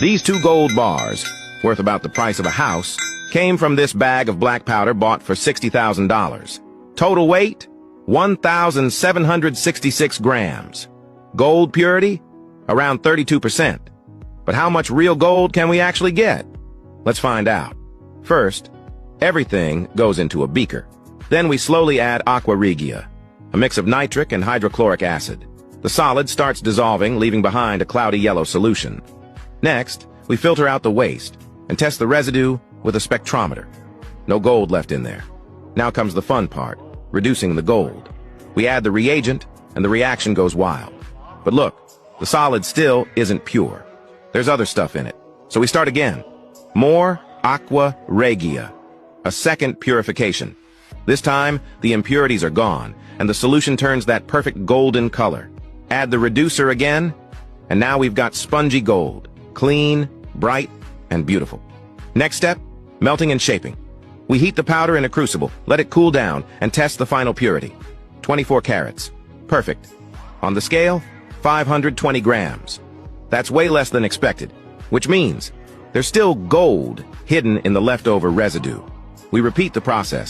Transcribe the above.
These 2 gold bars, worth about the price of a house, came from this bag of black powder bought for $60,000. Total weight, 1,766 grams. Gold purity, around 32%. But how much real gold can we actually get? Let's find out. First, everything goes into a beaker. Then we slowly add aqua regia, a mix of nitric and hydrochloric acid. The solid starts dissolving, leaving behind a cloudy yellow solution. Next, we filter out the waste and test the residue with a spectrometer. No gold left in there. Now comes the fun part, reducing the gold. We add the reagent, and the reaction goes wild. But look, the solid still isn't pure. There's other stuff in it. So we start again. More aqua regia, a second purification. This time, the impurities are gone, and the solution turns that perfect golden color. Add the reducer again, and now we've got spongy gold, clean, bright, and beautiful. Next step, melting and shaping. We heat the powder in a crucible, let it cool down, and test the final purity. 24 carats. Perfect. On the scale, 520 grams. That's way less than expected, which means there's still gold hidden in the leftover residue. We repeat the process.